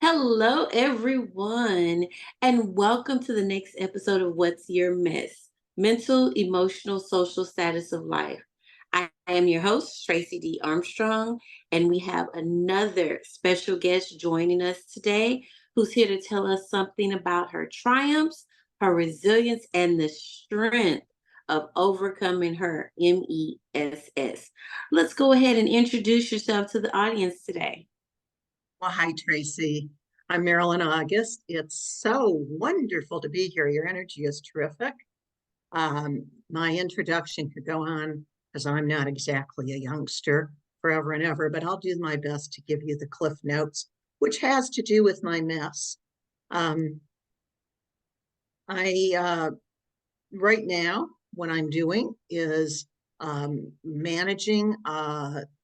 Hello, everyone, and welcome to the next episode of What's Your Mess? Mental, Emotional, Social Status of Life. I am your host, Tracey D. Armstrong, and we have another special guest joining us today who's here to tell us something about her triumphs, her resilience, and the strength of overcoming her MESS. Let's go ahead and introduce yourself to the audience today. Well, hi, Tracey. I'm Marilyn August. It's so wonderful to be here. Your energy is terrific. My introduction could go on because I'm not exactly a youngster forever and ever, but I'll do my best to give you the cliff notes, which has to do with my mess. I right now, what I'm doing is managing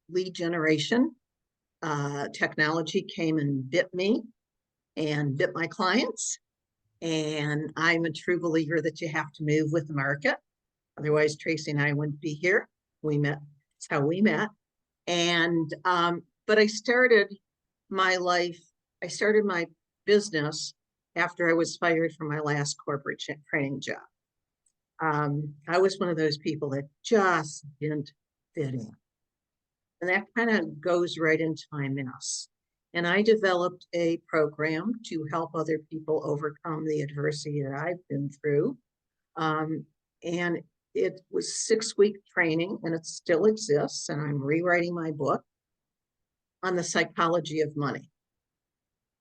lead generation. Technology came and bit me and bit my clients. And I'm a true believer that you have to move with the market. Otherwise, Tracey and I wouldn't be here. We met. That's how we met. And but I started my life. I started my business after I was fired from my last corporate training job. I was one of those people that just didn't fit in. And that kind of goes right into my mess. And I developed a program to help other people overcome the adversity that I've been through. And it was 6-week training, and it still exists. And I'm rewriting my book on the psychology of money.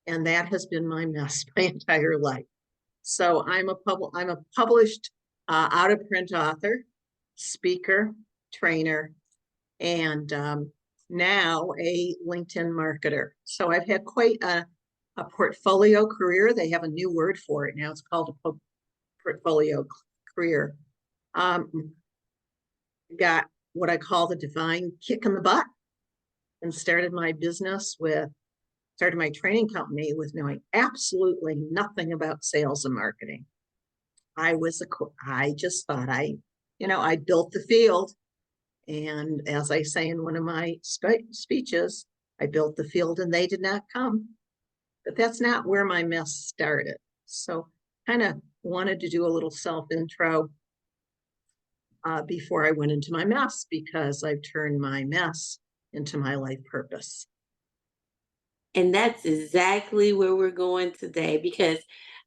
And that has been my mess my entire life. So I'm a published out of print author, speaker, trainer, and now a LinkedIn marketer. So I've had quite a portfolio career. They have a new word for it now. It's called a portfolio career. Got what I call the divine kick in the butt and started my training company with knowing absolutely nothing about sales and marketing. I just thought I built the field. And as I say in one of my speeches, I built the field and they did not come. But that's not where my mess started. So kind of wanted to do a little self-intro before I went into my mess, because I've turned my mess into my life purpose. And that's exactly where we're going today because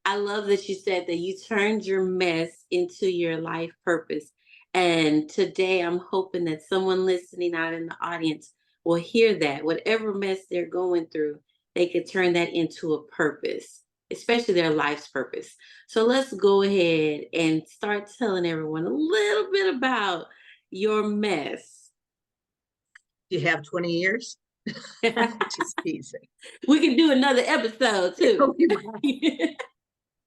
I love that you said that you turned your mess into your life purpose. And today I'm hoping that someone listening out in the audience will hear that whatever mess they're going through, they could turn that into a purpose, especially their life's purpose. So let's go ahead and start telling everyone a little bit about your mess. You have 20 years? Just teasing. We can do another episode too.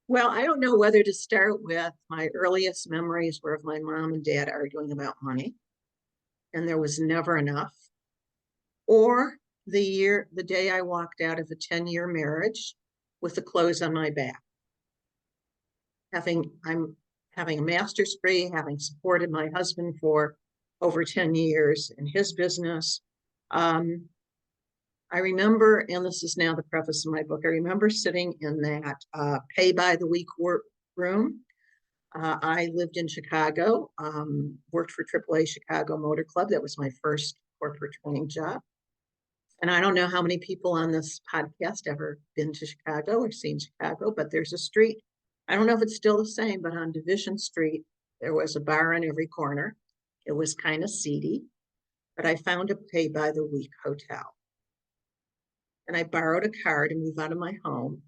Well, I don't know whether to start with. My earliest memories were of my mom and dad arguing about money, and there was never enough. Or the day I walked out of a 10-year marriage with the clothes on my back. I'm having a master's degree, having supported my husband for over 10 years in his business. I remember, and this is now the preface of my book, I remember sitting in that pay by the week work room. I lived in Chicago, worked for AAA Chicago Motor Club. That was my first corporate training job. And I don't know how many people on this podcast ever been to Chicago or seen Chicago, but there's a street. I don't know if it's still the same, but on Division Street, there was a bar on every corner. It was kind of seedy, but I found a pay by the week hotel. And I borrowed a car to move out of my home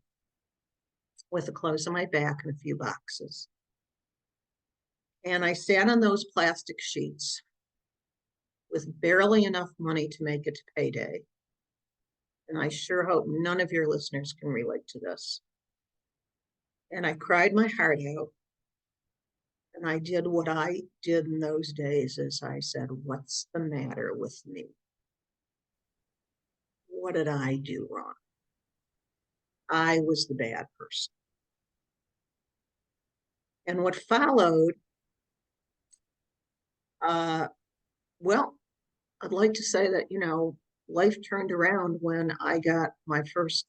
with the clothes on my back and a few boxes. And I sat on those plastic sheets with barely enough money to make it to payday. And I sure hope none of your listeners can relate to this. And I cried my heart out. And I did what I did in those days, as I said, what's the matter with me? What did I do wrong? I was the bad person. And what followed, well, I'd like to say that, life turned around when I got my first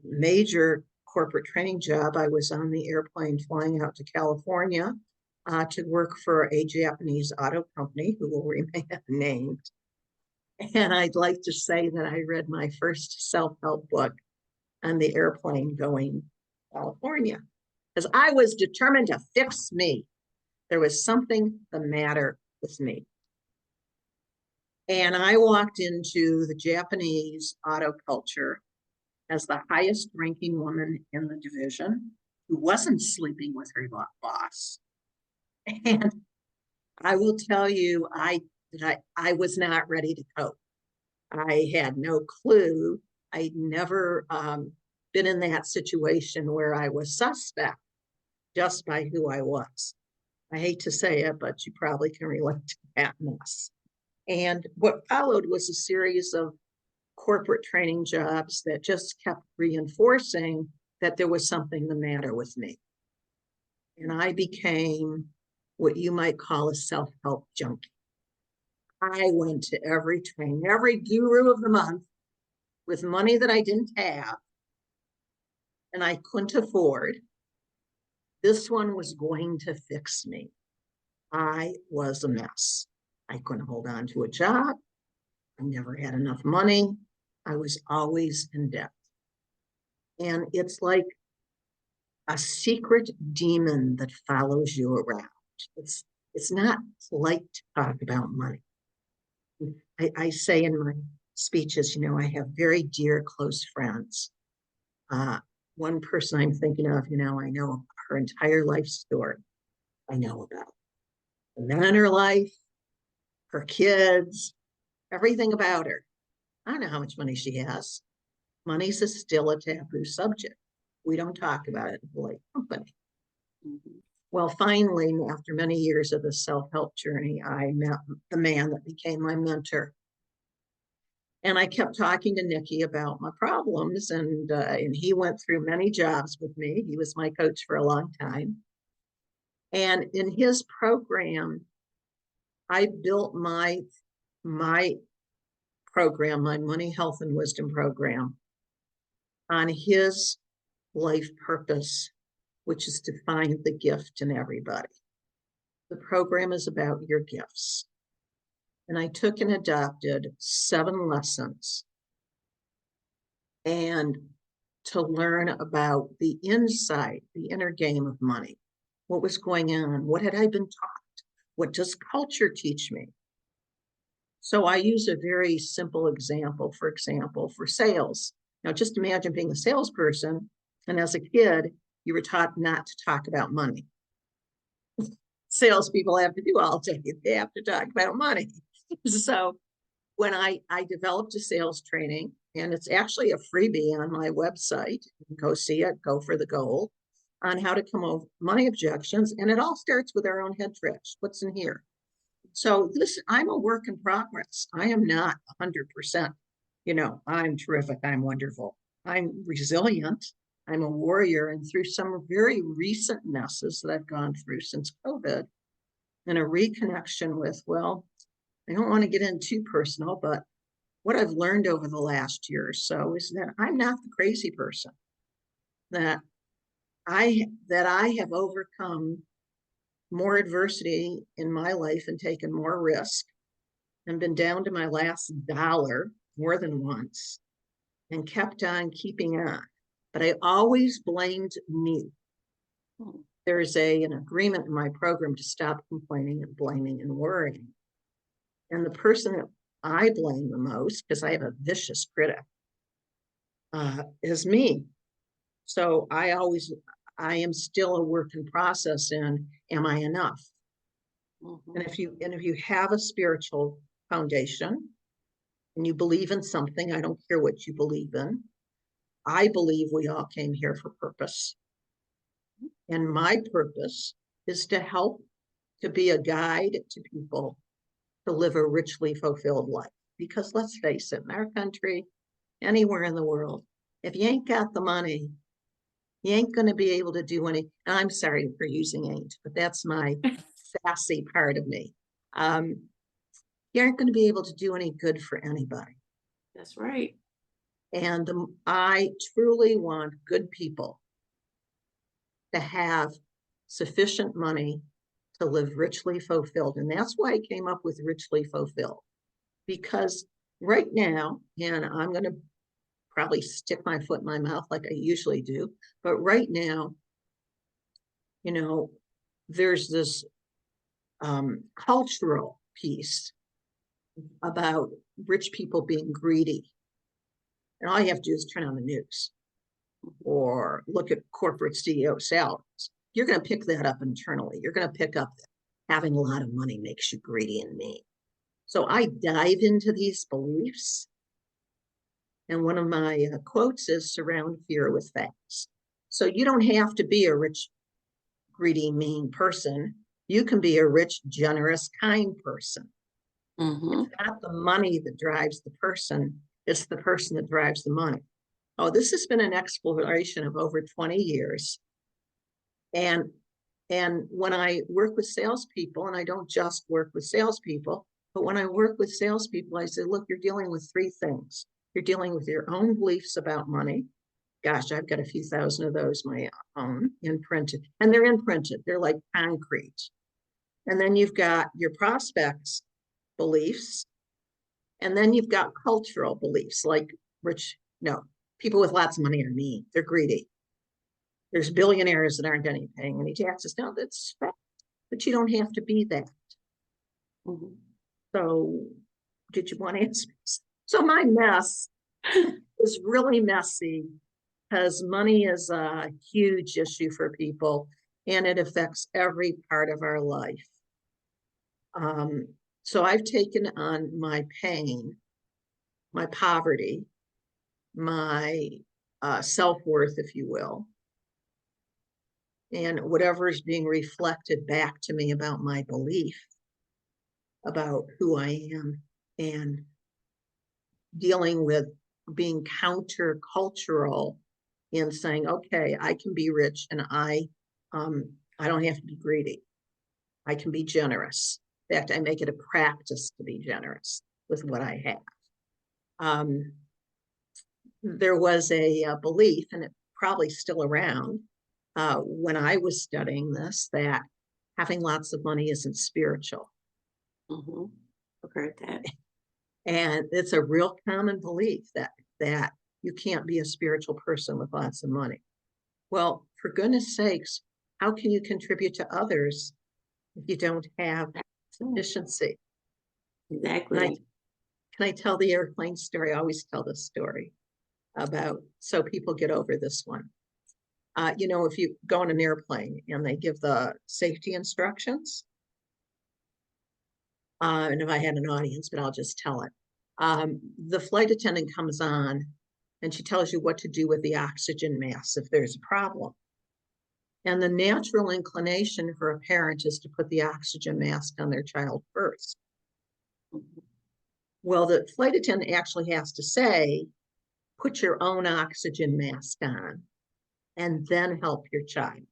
major corporate training job, I was on the airplane flying out to California to work for a Japanese auto company who will remain unnamed. And I'd like to say that I read my first self-help book on the airplane going to California because I was determined to fix me. There was something the matter with me. And I walked into the Japanese auto culture as the highest ranking woman in the division who wasn't sleeping with her boss. And I will tell you, I was not ready to cope. I had no clue. I'd never been in that situation where I was suspect just by who I was. I hate to say it, but you probably can relate to that mess. And what followed was a series of corporate training jobs that just kept reinforcing that there was something the matter with me. And I became what you might call a self-help junkie. I went to every training, every guru of the month with money that I didn't have and I couldn't afford. This one was going to fix me. I was a mess. I couldn't hold on to a job. I never had enough money. I was always in debt. And it's like a secret demon that follows you around. It's not polite to talk about money. I say in my speeches, I have very dear, close friends. One person I'm thinking of, I know her entire life story. I know about the men in her life, her kids, everything about her. I don't know how much money she has. Money's still a taboo subject. We don't talk about it in the polite company. Mm-hmm. Well, finally, after many years of the self-help journey, I met the man that became my mentor. And I kept talking to Nikki about my problems, and he went through many jobs with me. He was my coach for a long time. And in his program, I built my program, my money, health, and wisdom program, on his life purpose, which is to find the gift in everybody. The program is about your gifts. And I took and adopted 7 lessons and to learn about the inside, the inner game of money. What was going on? What had I been taught? What does culture teach me? So I use a very simple example, for sales. Now, just imagine being a salesperson, and as a kid, you were taught not to talk about money. Salespeople have to do all day. They have to talk about money. So when I developed a sales training, and it's actually a freebie on my website, you can go see it, go for the gold, on how to come over money objections. And it all starts with our own head trash. What's in here? So I'm a work in progress. I am not 100%. I'm terrific. I'm wonderful. I'm resilient. I'm a warrior. And through some very recent messes that I've gone through since COVID, and a reconnection with, I don't want to get in too personal, but what I've learned over the last year or so is that I'm not the crazy person, that I have overcome more adversity in my life and taken more risk and been down to my last dollar more than once and kept on keeping on. But I always blamed me. There's an agreement in my program to stop complaining and blaming and worrying. And the person that I blame the most, because I have a vicious critic, is me. So I am still a work in process in, am I enough? Mm-hmm. And if you have a spiritual foundation and you believe in something, I don't care what you believe in. I believe we all came here for purpose. And my purpose is to help, to be a guide to people to live a richly fulfilled life. Because let's face it, in our country, anywhere in the world, if you ain't got the money, you ain't going to be able to do any. I'm sorry for using ain't, but that's my sassy part of me. You aren't going to be able to do any good for anybody. That's right. And I truly want good people to have sufficient money to live richly fulfilled. And that's why I came up with richly fulfilled. Because right now, and I'm going to probably stick my foot in my mouth like I usually do, but right now, there's this cultural piece about rich people being greedy. And all you have to do is turn on the news or look at corporate CEO salaries. You're going to pick that up internally. You're going to pick up that having a lot of money makes you greedy and mean. So I dive into these beliefs. And one of my quotes is surround fear with facts. So you don't have to be a rich, greedy, mean person. You can be a rich, generous, kind person. Mm-hmm. It's not the money that drives the person, it's the person that drives the money. Oh, this has been an exploration of over 20 years. And when I work with salespeople, and I don't just work with salespeople, but when I work with salespeople, I say, look, you're dealing with three things. You're dealing with your own beliefs about money. Gosh, I've got a few thousand of those, my own, imprinted. And they're imprinted. They're like concrete. And then you've got your prospects' beliefs. And then you've got cultural beliefs like people with lots of money are mean. They're greedy. There's billionaires that aren't paying any taxes. No, that's fact, but you don't have to be that. Mm-hmm. So did you want to answer this? So my mess is really messy because money is a huge issue for people and it affects every part of our life. So I've taken on my pain, my poverty, my self-worth, if you will, and whatever is being reflected back to me about my belief about who I am and dealing with being countercultural in saying, okay, I can be rich and I don't have to be greedy. I can be generous. In fact, I make it a practice to be generous with what I have. There was a belief, and it's probably still around, when I was studying this, that having lots of money isn't spiritual. Mm-hmm. I've heard that. And it's a real common belief that you can't be a spiritual person with lots of money. Well, for goodness sakes, how can you contribute to others if you don't have sufficiency? Exactly. Can I tell the airplane story? I always tell this story about, so people get over this one. If you go on an airplane and they give the safety instructions, and if I had an audience, but I'll just tell it. The flight attendant comes on and she tells you what to do with the oxygen mask if there's a problem. And the natural inclination for a parent is to put the oxygen mask on their child first. Mm-hmm. Well, the flight attendant actually has to say, put your own oxygen mask on and then help your child.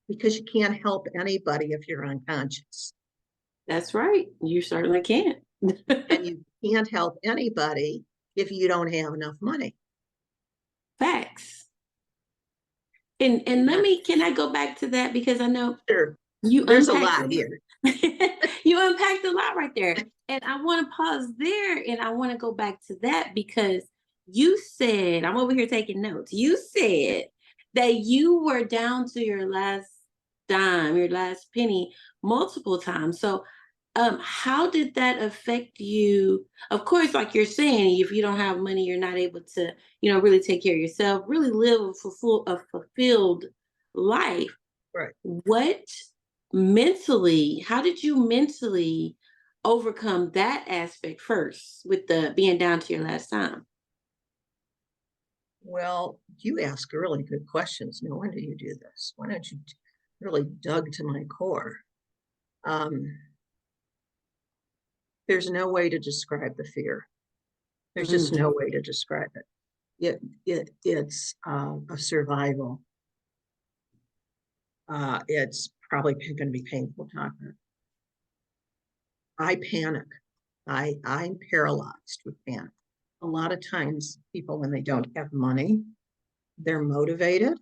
Because you can't help anybody if you're unconscious. That's right. You certainly can't. And you can't help anybody if you don't have enough money. Facts. And can I go back to that because I know Sure. you There's a unpacked lot here. you unpacked a lot right there. And I want to pause there and I want to go back to that because you said, I'm over here taking notes. You said that you were down to your last dime, your last penny multiple times. So how did that affect you? Of course, like you're saying, if you don't have money, you're not able to, really take care of yourself, really live a fulfilled life. Right. What how did you mentally overcome that aspect first with the being down to your last time? Well, you ask really good questions. No wonder you do this. Why don't you really dug to my core? There's no way to describe the fear. There's just Mm, no way to describe it. It's a survival. It's probably going to be painful talking. I panic. I'm paralyzed with panic. A lot of times people, when they don't have money, they're motivated,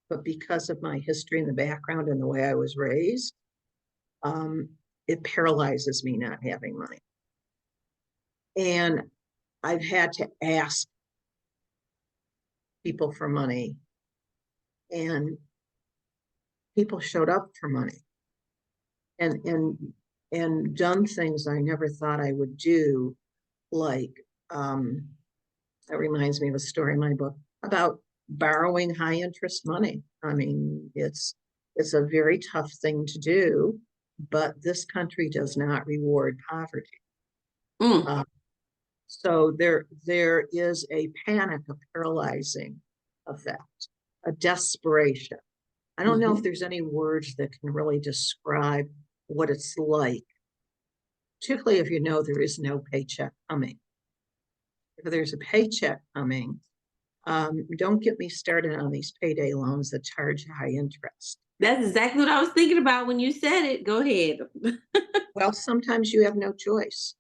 but because of my history and the background and the way I was raised, um, it paralyzes me not having money. And I've had to ask people for money, and people showed up for money and done things I never thought I would do, like that reminds me of a story in my book about borrowing high interest money. I mean, it's a very tough thing to do, but this country does not reward poverty. Mm. Uh, so there is a panic, a paralyzing effect, a desperation. I don't know if Mhm. there's any words that can really describe what it's like, particularly if you know there is no paycheck coming. If there's a paycheck coming, don't get me started on these payday loans that charge high interest. That's exactly what I was thinking about when you said it. Go ahead. Well, sometimes you have no choice.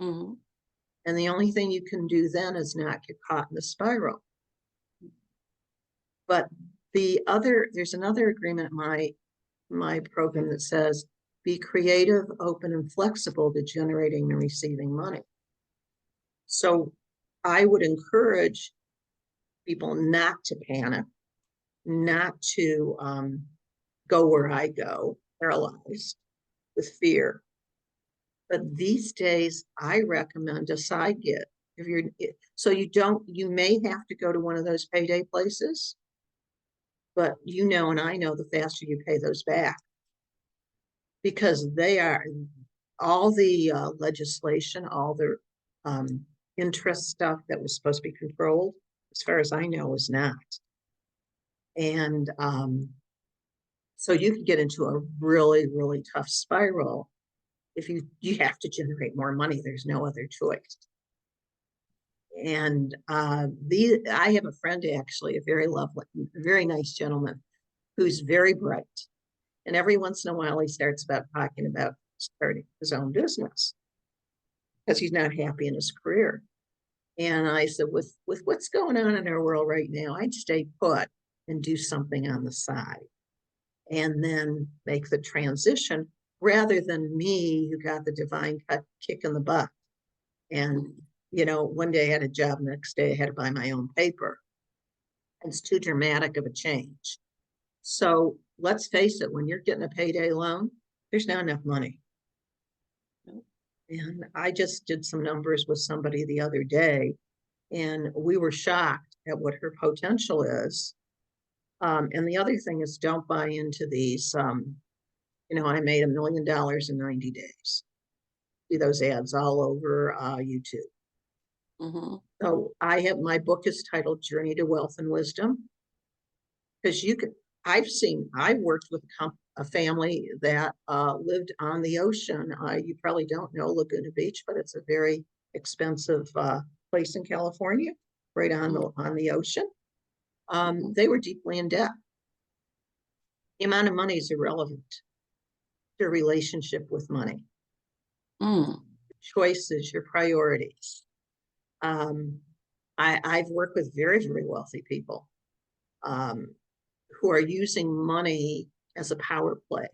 Mhm. And the only thing you can do then is not get caught in the spiral. But there's another agreement in my program that says be creative, open, and flexible to generating and receiving money. So I would encourage people not to panic, not to go where I go, paralyzed with fear. But these days, I recommend a side gig. If you're so you may have to go to one of those payday places, but and I know the faster you pay those back, because they are all the legislation, all the um, interest stuff that was supposed to be controlled, as far as I know, is not. And so you could get into a really, really tough spiral if you have to generate more money. There's no other choice. And I have a friend, actually, a very lovely, very nice gentleman who's very bright. And every once in a while, he starts about talking about starting his own business because he's not happy in his career. And I said, with what's going on in our world right now, I'd stay put and do something on the side and then make the transition, rather than me who got the divine kick in the butt. And, one day I had a job, next day I had to buy my own paper. It's too dramatic of a change. So let's face it, when you're getting a payday loan, there's not enough money. And I just did some numbers with somebody the other day, and we were shocked at what her potential is. And the other thing is, don't buy into these. I made $1 million in 90 days. See those ads all over YouTube. Mhm. So my book is titled Journey to Wealth and Wisdom, because I've worked with a family that lived on the ocean. You probably don't know Laguna Beach, but it's a very expensive place in California, right on the ocean. Mhm. They were deeply in debt. The amount of money is irrelevant. Your relationship with money, Mm. choices, your priorities. Um, I've worked with very, very wealthy people um, who are using money as a power play.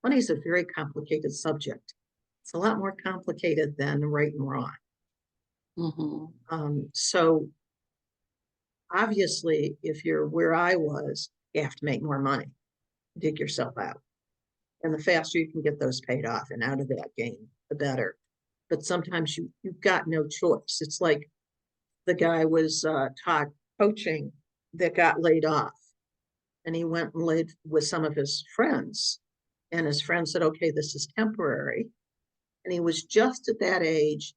Money is a very complicated subject. It's a lot more complicated than right and wrong. Mhm. So obviously, if you're where I was, you have to make more money, dig yourself out. And the faster you can get those paid off and out of that game, the better. But sometimes you've got no choice. It's like the guy was taught coaching that got laid off, and he went and lived with some of his friends, and his friend said, okay, this is temporary. And he was just at that age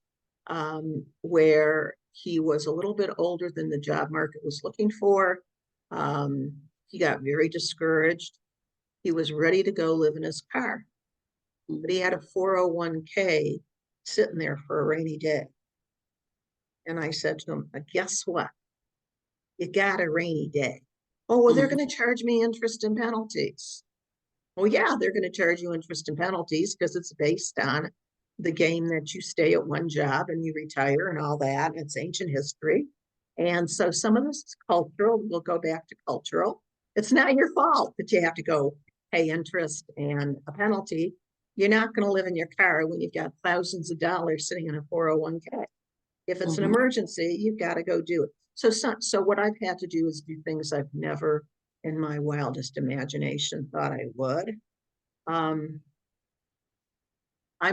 where he was a little bit older than the job market was looking for. He got very discouraged. He was ready to go live in his car, but he had a 401k sitting there for a rainy day. And I said to him, guess what? You got a rainy day. Oh, well, they're Mhm. going to charge me interest and penalties. Well, yeah, they're going to charge you interest and penalties because it's based on the game that you stay at one job and you retire and all that. It's ancient history. And so some of this is cultural. We'll go back to cultural. It's not your fault that you have to go pay interest and a penalty. You're not going to live in your car when you've got thousands of dollars sitting in a 401k. If it's an Mm-hmm. emergency, you've got to go do it. So what I've had to do is do things I've never in my wildest imagination thought I would. I'm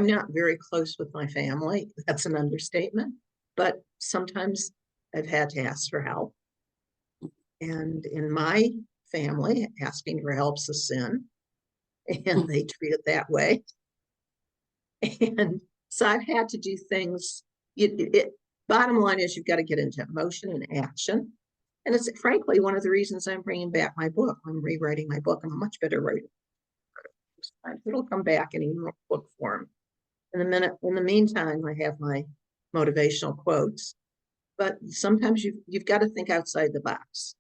not very close with my family. That's an understatement. But sometimes I've had to ask for help. And in my family, asking for help's a sin, and they treat it that way. And so I've had to do things. Bottom line is you've got to get into motion and action. And it's frankly one of the reasons I'm bringing back my book. I'm rewriting my book. I'm a much better writer. It'll come back in book form. In the meantime, I have my motivational quotes. But sometimes you've got to think outside the box.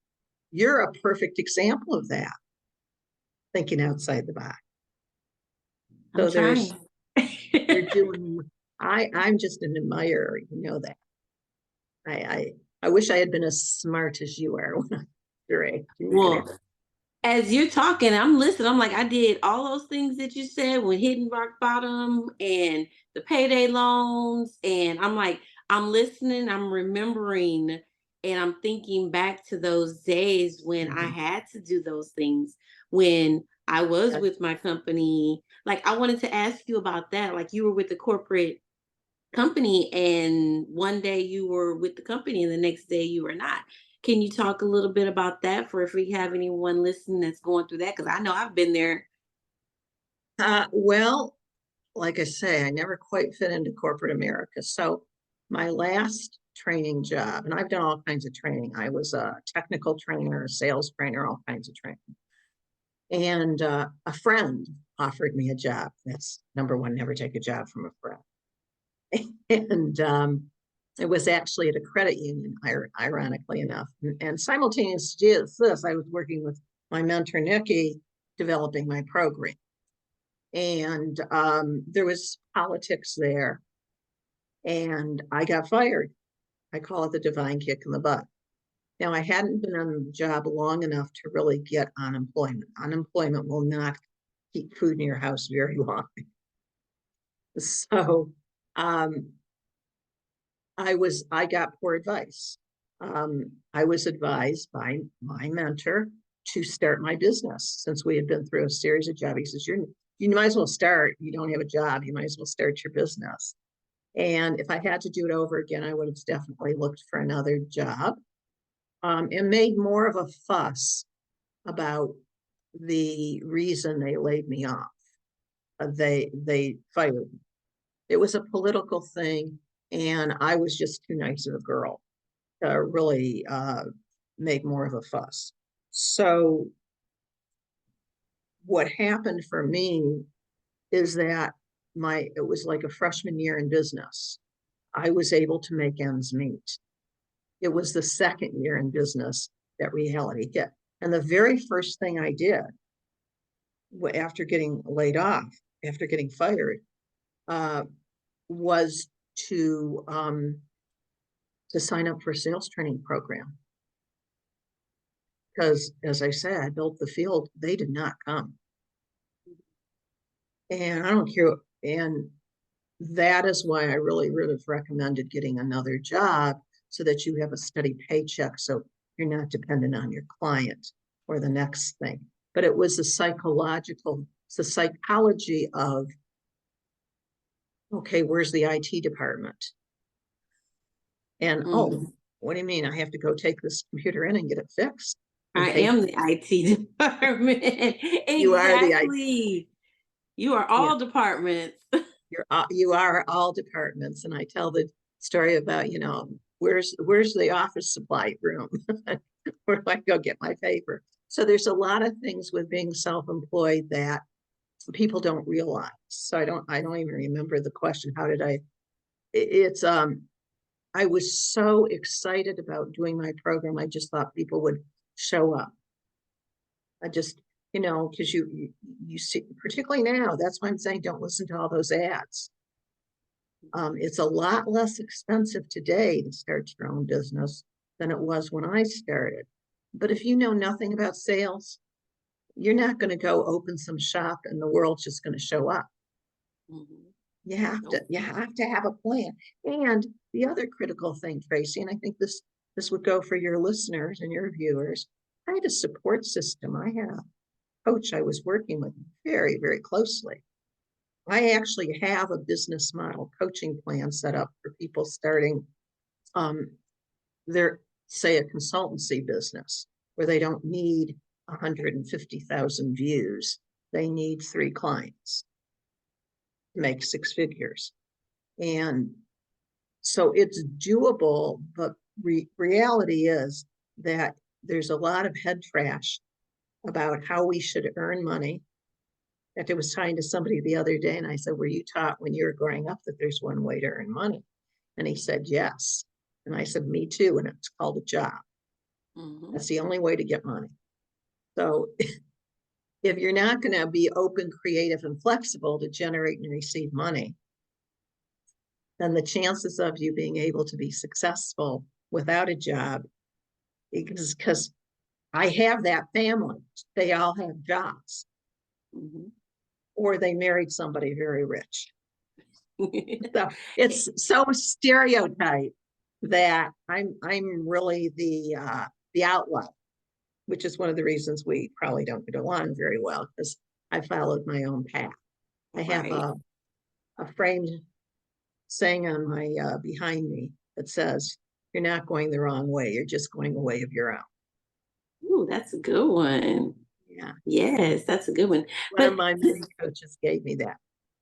You're a perfect example of that, thinking outside the box. I'm So trying. you're doing. I'm just an admirer. You know that. I wish I had been as smart as you are when I was Well, as you're talking, I'm listening. I'm like, I did all those things that you said when hitting rock bottom and the payday loans. And I'm like, I'm listening, I'm remembering, and I'm thinking back to those days when I had to do those things, when I was with my company. Like, I wanted to ask you about that. Like, you were with the corporate company, and one day you were with the company and the next day you were not. Can you talk a little bit about that for if we have anyone listening that's going through that? Because I know I've been there. Well, like I say, I never quite fit into corporate America. So my last training job, and I've done all kinds of training. I was a technical trainer, a sales trainer, all kinds of training. And a friend offered me a job. That's number one, never take a job from a friend. And it was actually at a credit union, ironically enough. And simultaneous to this, I was working with my mentor, Nikki, developing my program. And there was politics there. And I got fired. I call it the divine kick in the butt. Now, I hadn't been on the job long enough to really get unemployment. Unemployment will not keep food in your house very long. So I got poor advice. I was advised by my mentor to start my business since we had been through a series of jobs. He says, you might as well start. You don't have a job. You might as well start your business. And if I had to do it over again, I would have definitely looked for another job and made more of a fuss about the reason they laid me off. They fired me. It was a political thing, and I was just too nice of a girl to really make more of a fuss. So what happened for me is that it was like a freshman year in business. I was able to make ends meet. It was the second year in business that reality hit. And the very first thing I did after getting laid off, after getting fired, was to sign up for a sales training program. Because as I said, I built the field, they did not come. And I don't care. And that is why I really would have recommended getting another job so that you have a steady paycheck. So you're not dependent on your client or the next thing. But it was the psychology of, okay, where's the IT department? And, what do you mean? I have to go take this computer in and get it fixed? I am the IT department. You are the IT. Exactly. You are Yeah, all departments. you are all departments. And I tell the story about, where's the office supply room? Where do I go get my paper? So there's a lot of things with being self-employed that people don't realize. So I don't even remember the question. How did I was so excited about doing my program. I just thought people would show up. I just, because you see, particularly now, that's why I'm saying don't listen to all those ads. It's a lot less expensive today to start your own business than it was when I started. But if you know nothing about sales, you're not going to go open some shop and the world's just going to show up. Mhm. You have to have a plan. And the other critical thing, Tracy, and I think this would go for your listeners and your viewers, I had a support system. I had a coach I was working with very, very closely. I actually have a business model coaching plan set up for people starting um, their, say, a consultancy business where they don't need 150,000 views. They need 3 clients to make 6 figures. And so it's doable, but reality is that there's a lot of head trash about how we should earn money. In fact, I was talking to somebody the other day and I said, were you taught when you were growing up that there's one way to earn money? And he said, yes. And I said, me too. And it's called a job. Mhm. That's the only way to get money. So if you're not going to be open, creative, and flexible to generate and receive money, then the chances of you being able to be successful without a job, because I have that family, they all have jobs, Mhm. or they married somebody very rich. So it's so stereotyped that I'm really the outlaw, which is one of the reasons we probably don't get along very well, because I followed my own path. I have Right. a framed saying on my behind me that says, "You're not going the wrong way. You're just going a way of your own." Ooh, that's a good one. Yeah, Yes, that's a good one. one of But my many coaches gave me that.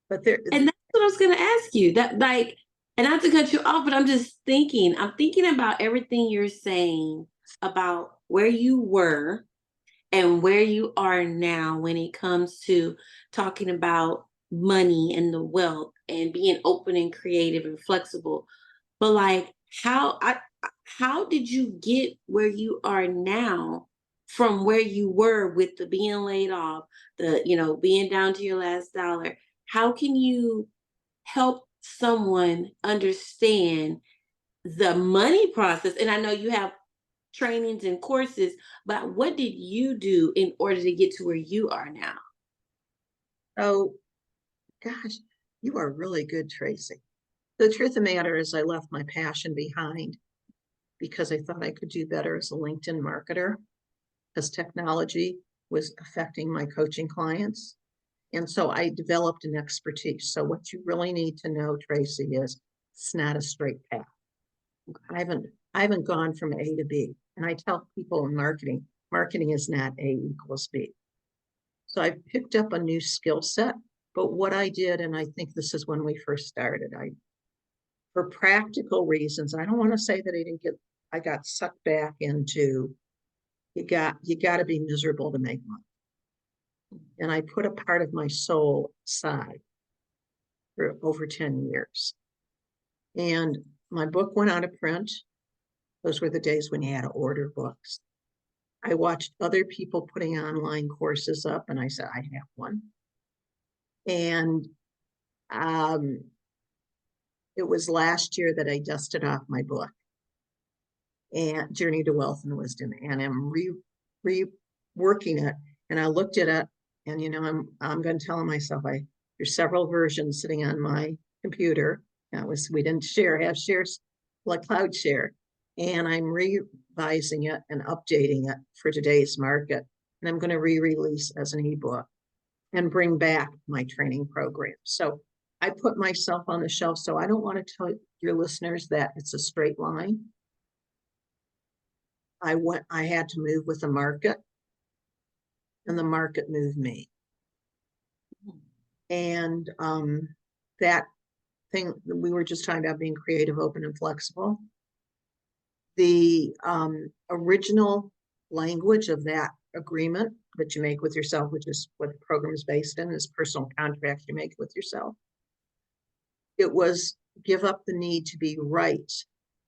But there, and that's what I was gonna ask you. That like, and not to cut you off, but I'm thinking about everything you're saying about where you were and where you are now when it comes to talking about money and the wealth and being open and creative and flexible. But like how did you get where you are now from where you were with the being laid off, the being down to your last dollar? How can you help someone understand the money process? And I know you have trainings and courses, but what did you do in order to get to where you are now? oh gosh, you are really good, Tracy. The truth of the matter is, I left my passion behind because I thought I could do better as a LinkedIn marketer, because technology was affecting my coaching clients. And so I developed an expertise. So what you really need to know, Tracy, is it's not a straight path. I haven't I haven't gone from A to B. And I tell people in marketing is not A equals B. So I picked up a new skill set. But what I did, and I think this is when we first started, for practical reasons, I don't want to say that I got sucked back into you got to be miserable to make money. And I put a part of my soul aside for over 10 years. And my book went out of print. Those were the days when you had to order books. I watched other people putting online courses up, and I said, I have one. And um, it was last year that I dusted off my book and Journey to Wealth and Wisdom, and I'm reworking it. And I looked at it, and I'm going to tell myself there's several versions sitting on my computer. We didn't have shares like cloud share, and I'm revising it and updating it for today's market. And I'm going to re-release as an ebook and bring back my training program. So I put myself on the shelf. So I don't want to tell your listeners that it's a straight line. I had to move with the market, and the market moved me. And that thing we were just talking about, being creative, open, and flexible. The original language of that agreement that you make with yourself, which is what the program is based in, is personal contracts you make with yourself. It was give up the need to be right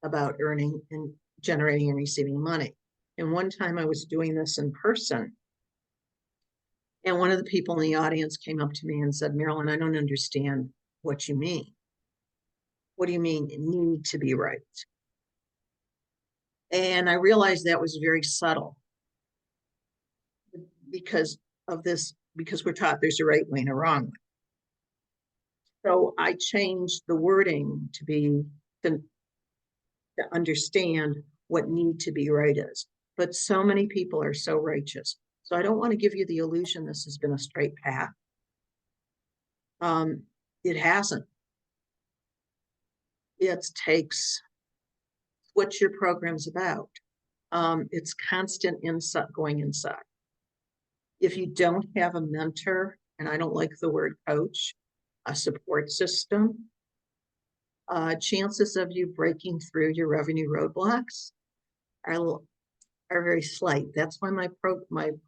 about earning and generating and receiving money. And one time I was doing this in person, and one of the people in the audience came up to me and said, Marilyn, I don't understand what you mean. What do you mean need to be right? And I realized that was very subtle because of this, because we're taught there's a right way and a wrong way. So I changed the wording to be to understand what need to be right is. But so many people are so righteous. So I don't want to give you the illusion this has been a straight path. It hasn't. It takes what your program's about. It's constant insight, going inside. If you don't have a mentor, and I don't like the word coach, a support system, chances of you breaking through your revenue roadblocks are very slight. That's why my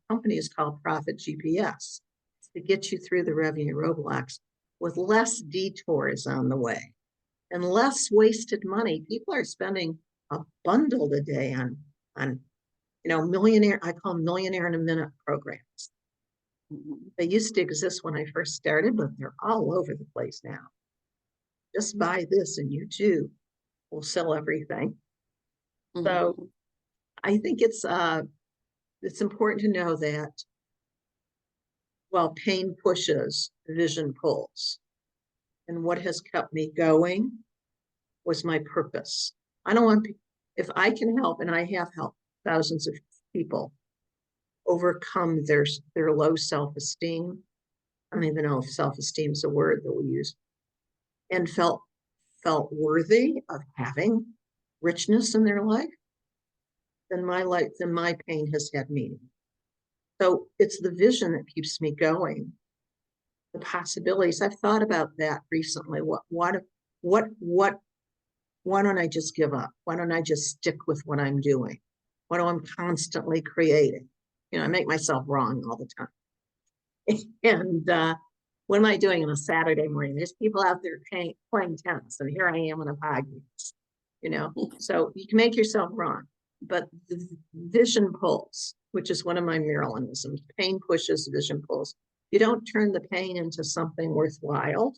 company is called Profit GPS, to get you through the revenue roadblocks with less detours on the way and less wasted money. People are spending a bundle a day on millionaire, I call them millionaire in a minute programs. They used to exist when I first started, but they're all over the place now. Just buy this and you too will sell everything. So I think it's important to know that while pain pushes, vision pulls. And what has kept me going was my purpose. I don't want, if I can help, and I have helped thousands of people overcome their low self-esteem. I don't even know if self-esteem is a word that we use, and felt worthy of having richness in their life, then my pain has had meaning. So it's the vision that keeps me going. The possibilities. I've thought about that recently. Why don't I just give up? Why don't I just stick with what I'm doing? Why do I'm constantly creating? I make myself wrong all the time. And what am I doing on a Saturday morning? There's people out there playing tennis, and here I am on a podcast. So you can make yourself wrong, but the vision pulls, which is one of my Marilynisms. Pain pushes, vision pulls. You don't turn the pain into something worthwhile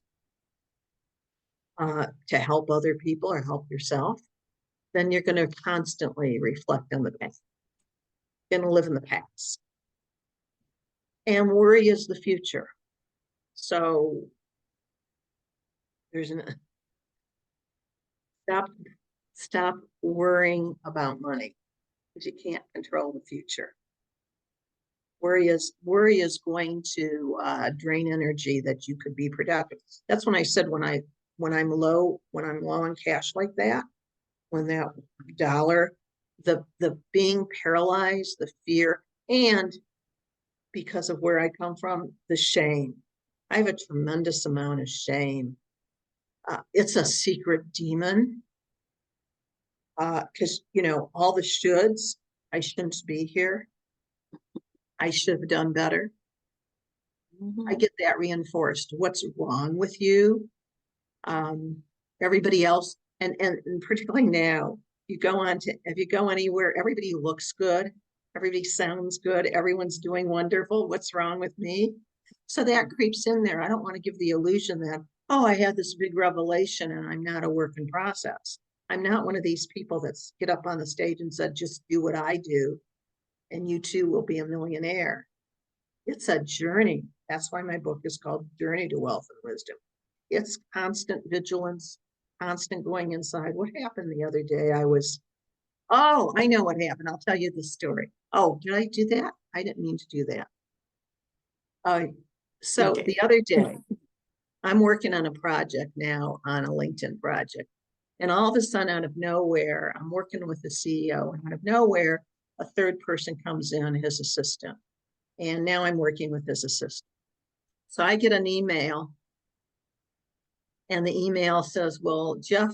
to help other people or help yourself, then you're going to constantly reflect on the pain. You're going to live in the past. And worry is the future. So there's stop worrying about money, because you can't control the future. Worry is going to drain energy that you could be productive. That's when I said when I'm low on cash like that, when that dollar, the being paralyzed, the fear, and because of where I come from, the shame. I have a tremendous amount of shame. It's a secret demon. Because all the shoulds. I shouldn't be here. I should have done better. I get that reinforced. What's wrong with you? Everybody else, and particularly now, if you go anywhere, everybody looks good, everybody sounds good, everyone's doing wonderful. What's wrong with me? So that creeps in there. I don't want to give the illusion that, oh, I had this big revelation and I'm not a work in process. I'm not one of these people that get up on the stage and said, just do what I do and you too will be a millionaire. It's a journey. That's why my book is called Journey to Wealth and Wisdom. It's constant vigilance, constant going inside. What happened the other day? I know what happened. I'll tell you the story. Oh, did I do that? I didn't mean to do that. So okay. The other day, I'm working on a project now, on a LinkedIn project. And all of a sudden, out of nowhere, I'm working with the CEO, and out of nowhere, a third person comes in, his assistant. And now I'm working with his assistant. So I get an email, and the email says, well, Jeff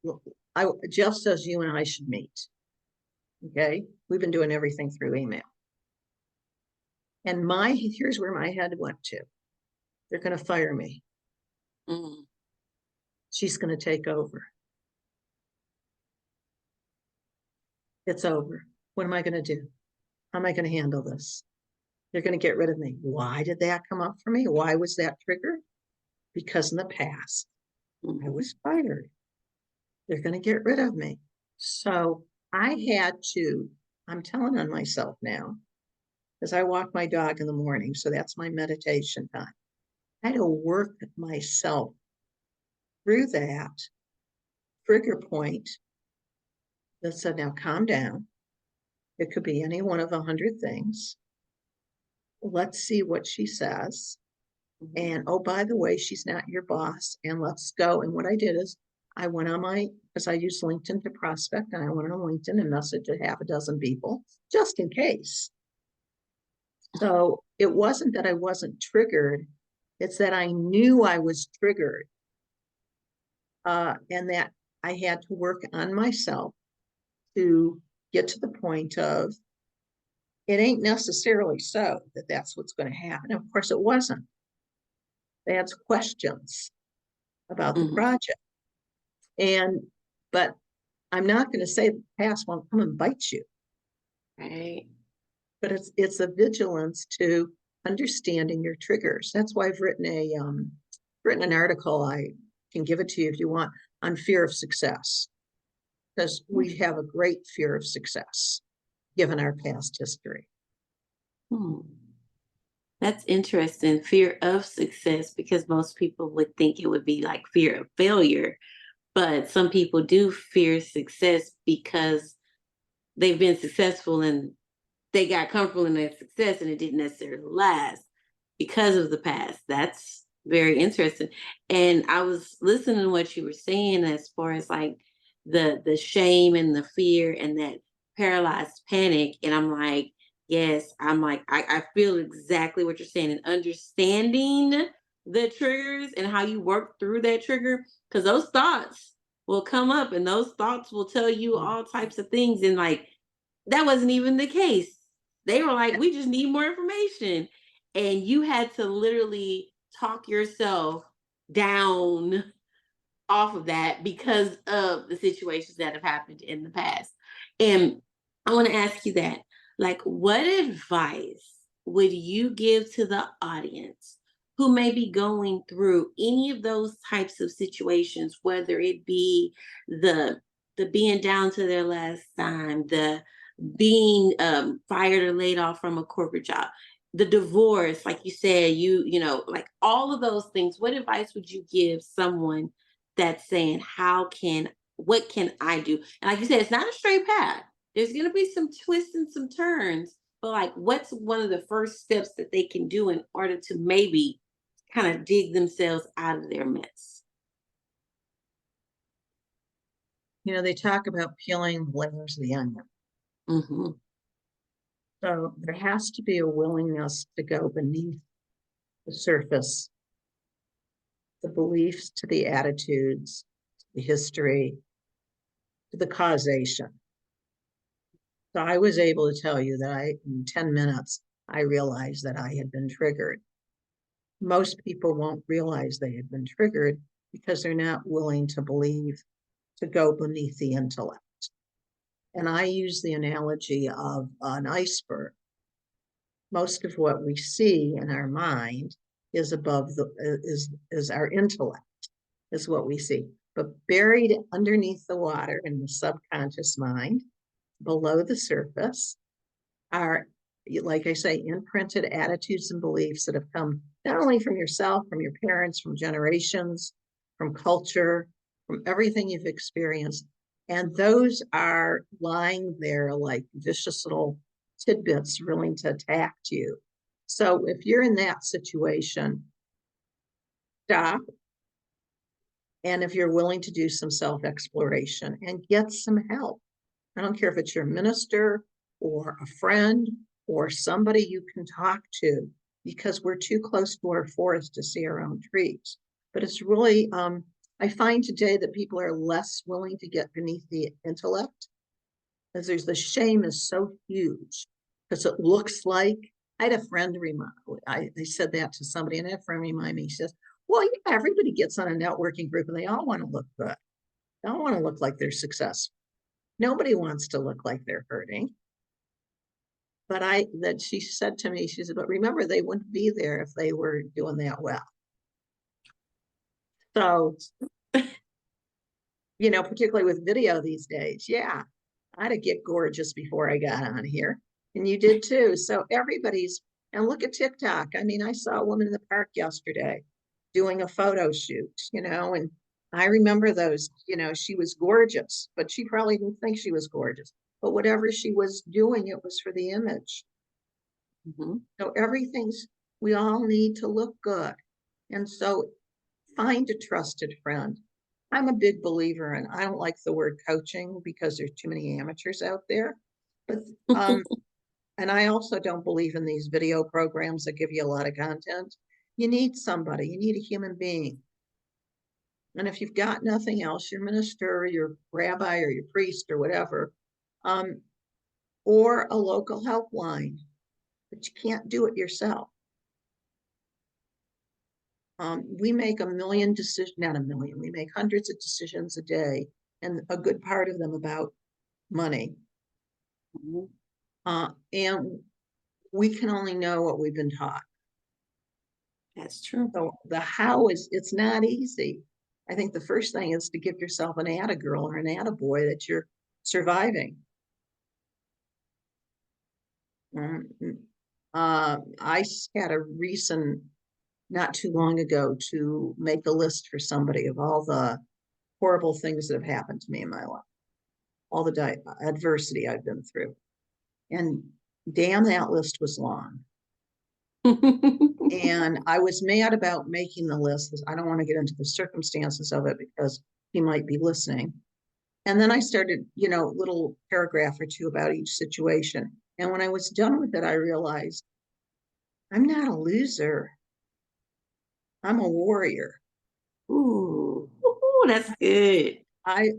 says you and I should meet. Okay. We've been doing everything through email. And here's where my head went to. They're going to fire me. She's going to take over. It's over. What am I going to do? How am I going to handle this? They're going to get rid of me. Why did that come up for me? Why was that triggered? Because in the past, I was fired. They're going to get rid of me. So I had to, I'm telling on myself now, because I walk my dog in the morning. So that's my meditation time. I had to work myself through that trigger point that said, now calm down. It could be any one of 100 things. Let's see what she says. And oh, by the way, she's not your boss. And let's go. And what I did is I went on because I use LinkedIn to prospect, and I went on LinkedIn and messaged a half a dozen people just in case. So it wasn't that I wasn't triggered, it's that I knew I was triggered, and that I had to work on myself to get to the point of it ain't necessarily so that that's what's going to happen. Of course, it wasn't. They had questions about the project. But I'm not going to say the past won't come and bite you. Right. But it's a vigilance to understanding your triggers. That's why I've written an article. I can give it to you if you want, on fear of success, because we have a great fear of success given our past history. That's interesting. Fear of success, because most people would think it would be like fear of failure. But some people do fear success because they've been successful and they got comfortable in their success and it didn't necessarily last because of the past. That's very interesting. And I was listening to what you were saying as far as like the shame and the fear and that paralyzed panic. And I'm like, yes, I feel exactly what you're saying, and understanding the triggers and how you work through that trigger, because those thoughts will come up and those thoughts will tell you all types of things. And like, that wasn't even the case. They were like, we just need more information. And you had to literally talk yourself down off of that because of the situations that have happened in the past. And I want to ask you that, like, what advice would you give to the audience who may be going through any of those types of situations, whether it be the being down to their last dime, the being fired or laid off from a corporate job, the divorce, like you said, like all of those things. What advice would you give someone that's saying, what can I do? And like you said, it's not a straight path. There's going to be some twists and some turns, but like, what's one of the first steps that they can do in order to maybe kind of dig themselves out of their mess? They talk about peeling layers of the onion. Mm-hmm. So there has to be a willingness to go beneath the surface, the beliefs to the attitudes, the history, to the causation. So I was able to tell you that in 10 minutes, I realized that I had been triggered. Most people won't realize they had been triggered because they're not willing to believe, to go beneath the intellect. And I use the analogy of an iceberg. Most of what we see in our mind is above is our intellect, is what we see. But buried underneath the water in the subconscious mind, below the surface, are, like I say, imprinted attitudes and beliefs that have come not only from yourself, from your parents, from generations, from culture, from everything you've experienced. And those are lying there like vicious little tidbits willing to attack you. So if you're in that situation, stop. And if you're willing to do some self-exploration and get some help, I don't care if it's your minister or a friend or somebody you can talk to, because we're too close to our forest to see our own trees. But it's really, I find today that people are less willing to get beneath the intellect, because the shame is so huge, because it looks like, I had a friend I said that to somebody, and I had a friend remind me, he says, well, yeah, everybody gets on a networking group and they all want to look good. They all want to look like they're successful. Nobody wants to look like they're hurting. But she said to me, she said, but remember, they wouldn't be there if they were doing that well. So particularly with video these days. Yeah, I had to get gorgeous before I got on here, and you did too. So and look at TikTok. I mean, I saw a woman in the park yesterday doing a photo shoot, and I remember those, she was gorgeous, but she probably didn't think she was gorgeous. But whatever she was doing, it was for the image. Mm-hmm. So we all need to look good. And so find a trusted friend. I'm a big believer, and I don't like the word coaching because there's too many amateurs out there. But and I also don't believe in these video programs that give you a lot of content. You need somebody, you need a human being. And if you've got nothing else, your minister or your rabbi or your priest or whatever, or a local helpline, but you can't do it yourself. We make a million decisions, not a million, we make hundreds of decisions a day, and a good part of them about money. Mm-hmm. And we can only know what we've been taught. That's true. So the how it's not easy. I think the first thing is to give yourself an atta girl or an atta boy that you're surviving. I had a recent, not too long ago, to make a list for somebody of all the horrible things that have happened to me in my life, all the adversity I've been through. And damn, that list was long. And I was mad about making the list. I don't want to get into the circumstances of it because he might be listening. And then I started, little paragraph or two about each situation. And when I was done with it, I realized I'm not a loser. I'm a warrior. Ooh, ooh, that's good. I,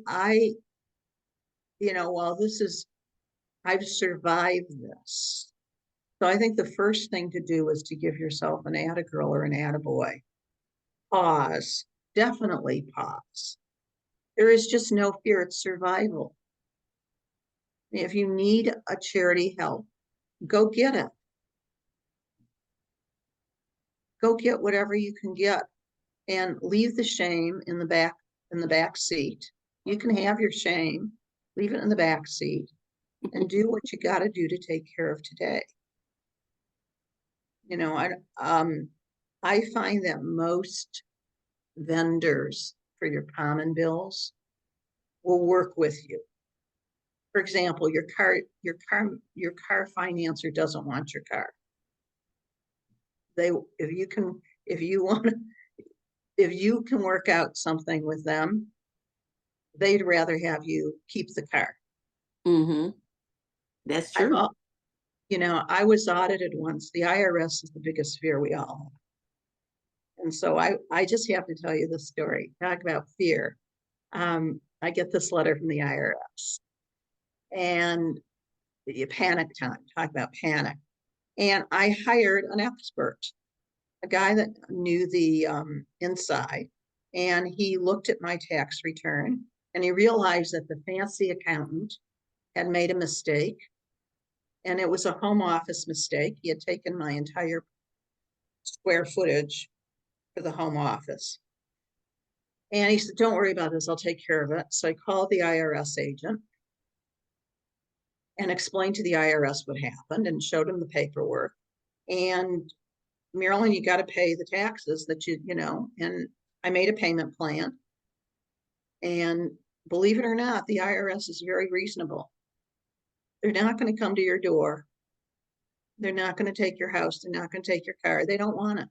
while I've survived this. So I think the first thing to do is to give yourself an atta girl or an atta boy. Pause. Definitely pause. There is just no fear. It's survival. If you need a charity help, go get it. Go get whatever you can get, and leave the shame in the back seat. You can have your shame, leave it in the back seat, and do what you got to do to take care of today. I find that most vendors for your common bills will work with you. For example, your car financer doesn't want your car. If you can work out something with them, they'd rather have you keep the car. Mm-hmm. That's true. I was audited once. The IRS is the biggest fear we all have. And so I just have to tell you this story. Talk about fear. I get this letter from the IRS, and you panic time. Talk about panic. And I hired an expert, a guy that knew the inside, and he looked at my tax return, and he realized that the fancy accountant had made a mistake, and it was a home office mistake. He had taken my entire square footage for the home office. And he said, don't worry about this, I'll take care of it. So I called the IRS agent and explained to the IRS what happened and showed him the paperwork. And Marilyn, you got to pay the taxes that and I made a payment plan. And believe it or not, the IRS is very reasonable. They're not going to come to your door. They're not going to take your house. They're not going to take your car. They don't want it.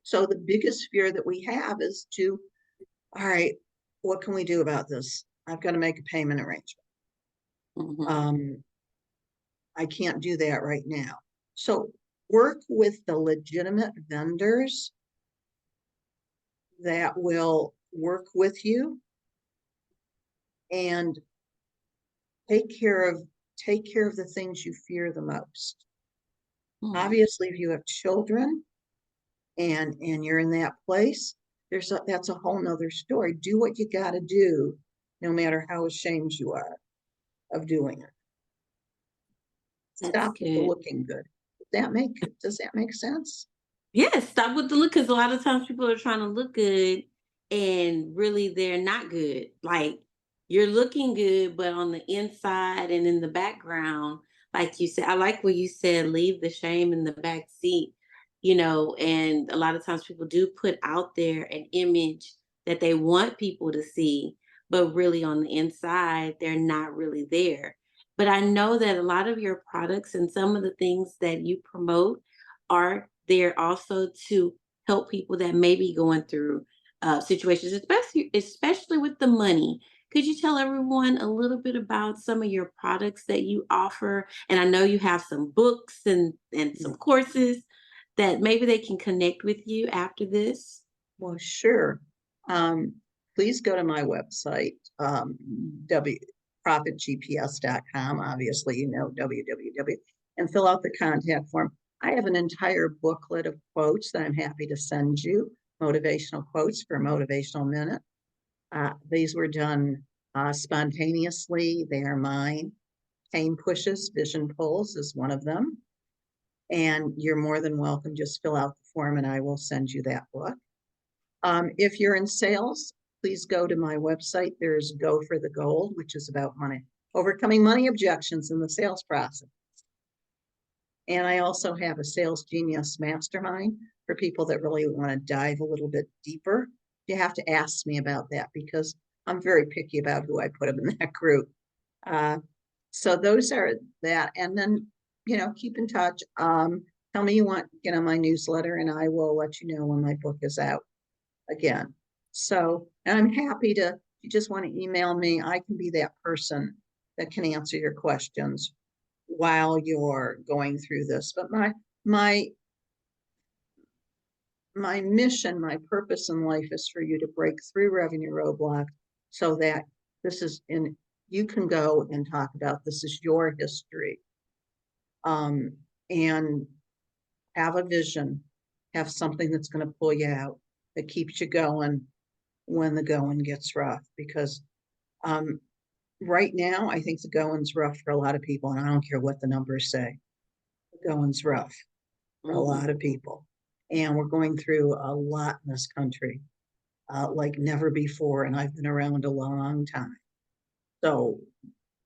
So the biggest fear that we have is all right, what can we do about this? I've got to make a payment arrangement. Mm-hmm. I can't do that right now. So work with the legitimate vendors that will work with you and take care of the things you fear the most. Mm-hmm. Obviously, if you have children and you're in that place, that's a whole nother story. Do what you got to do, no matter how ashamed you are of doing it. Stop looking good. Does that make sense? Yes, stop with the look, because a lot of times people are trying to look good and really they're not good. Like, you're looking good, but on the inside and in the background, like you said, I like what you said, leave the shame in the back seat, and a lot of times people do put out there an image that they want people to see, but really on the inside, they're not really there. But I know that a lot of your products and some of the things that you promote are there also to help people that may be going through situations, especially with the money. Could you tell everyone a little bit about some of your products that you offer? And I know you have some books and some courses that maybe they can connect with you after this. Well, sure. Um, Please go to my website, profitgps.com. Obviously, www, and fill out the contact form. I have an entire booklet of quotes that I'm happy to send you, motivational quotes for a motivational minute. These were done spontaneously. They are mine. Pain pushes, vision pulls is one of them. And you're more than welcome. Just fill out the form and I will send you that book. If you're in sales, please go to my website. There's Go for the Gold, which is about money, overcoming money objections in the sales process. And I also have a Sales Genius Mastermind for people that really want to dive a little bit deeper. You have to ask me about that because I'm very picky about who I put them in that group. So those are that. And then, keep in touch. Tell me you want, my newsletter and I will let you know when my book is out again. So, and I'm happy to, if you just want to email me, I can be that person that can answer your questions while you're going through this. But my my mission, my purpose in life is for you to break through revenue roadblocks so that this is in, you can go and talk about this is your history. And have a vision, have something that's going to pull you out, that keeps you going when the going gets rough. Because right now, I think the going's rough for a lot of people, and I don't care what the numbers say. The going's rough for a lot of people. And we're going through a lot in this country, like never before. And I've been around a long time. So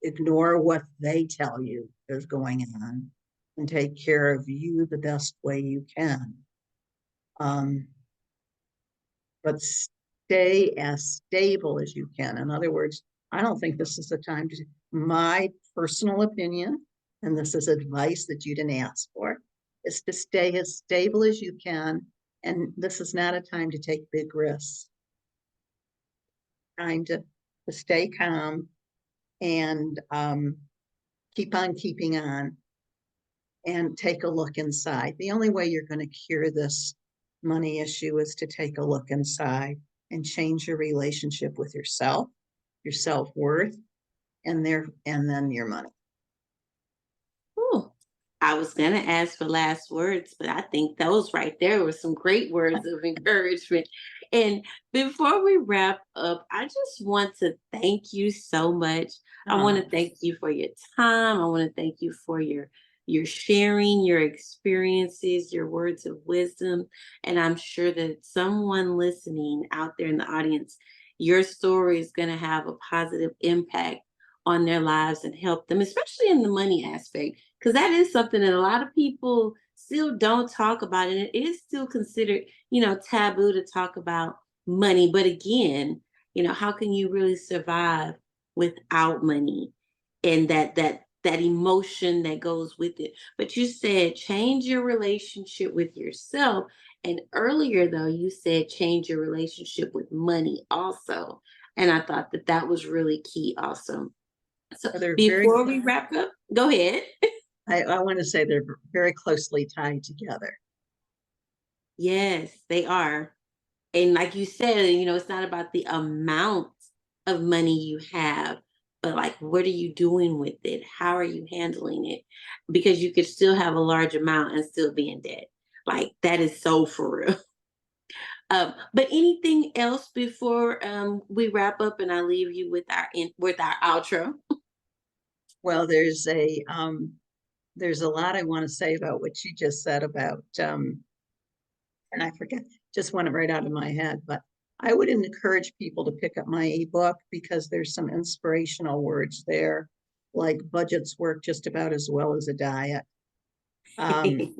ignore what they tell you is going on and take care of you the best way you can. But stay as stable as you can. In other words, I don't think this is the time to, my personal opinion, and this is advice that you didn't ask for, is to stay as stable as you can. And this is not a time to take big risks. Time to stay calm and keep on keeping on and take a look inside. The only way you're going to cure this money issue is to take a look inside and change your relationship with yourself, your self-worth, and then your money. Ooh, I was gonna ask for last words, but I think those right there were some great words of encouragement. And before we wrap up, I just want to thank you so much. I want to thank you for your time. I want to thank you for your sharing your experiences, your words of wisdom. And I'm sure that someone listening out there in the audience, your story is going to have a positive impact on their lives and help them, especially in the money aspect, because that is something that a lot of people still don't talk about. And it is still considered, taboo to talk about money. But again, how can you really survive without money and that emotion that goes with it? But you said change your relationship with yourself. And earlier, though, you said change your relationship with money also. And I thought that that was really key also. So They're very, before we wrap up, go ahead. I want to say they're very closely tied together. Yes, they are. And like you said, it's not about the amount of money you have, but like, what are you doing with it? How are you handling it? Because you could still have a large amount and still be in debt. Like, that is so for real. But anything else before we wrap up and I leave you with our outro? Well, there's a lot I want to say about what you just said about and I forget, just went right out of my head, but I would encourage people to pick up my ebook because there's some inspirational words there, like budgets work just about as well as a diet. Um,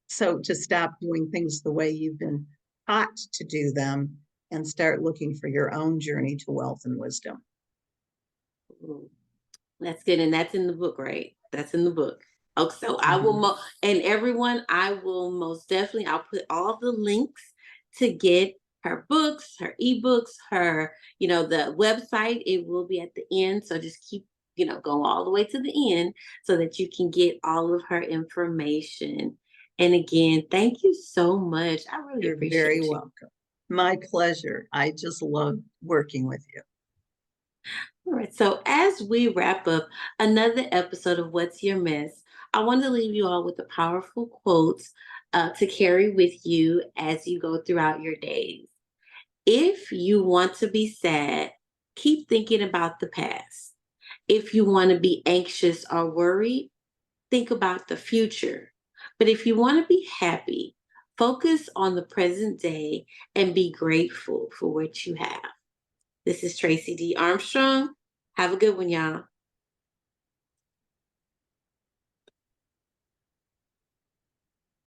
so to stop doing things the way you've been taught to do them and start looking for your own journey to wealth and wisdom. Ooh, that's good. And that's in the book, right? That's in the book. Okay, so I will, Mhm. and everyone, I will most definitely, I'll put all the links to get her books, her ebooks, her, the website. It will be at the end. So just keep, go all the way to the end so that you can get all of her information. And again, thank you so much. I really You're very appreciate you. welcome. My pleasure. I just love working with you. All right. So as we wrap up another episode of What's Your Mess, I want to leave you all with a powerful quote to carry with you as you go throughout your days. If you want to be sad, keep thinking about the past. If you want to be anxious or worried, think about the future. But if you want to be happy, focus on the present day and be grateful for what you have. This is Tracey D. Armstrong. Have a good one, y'all.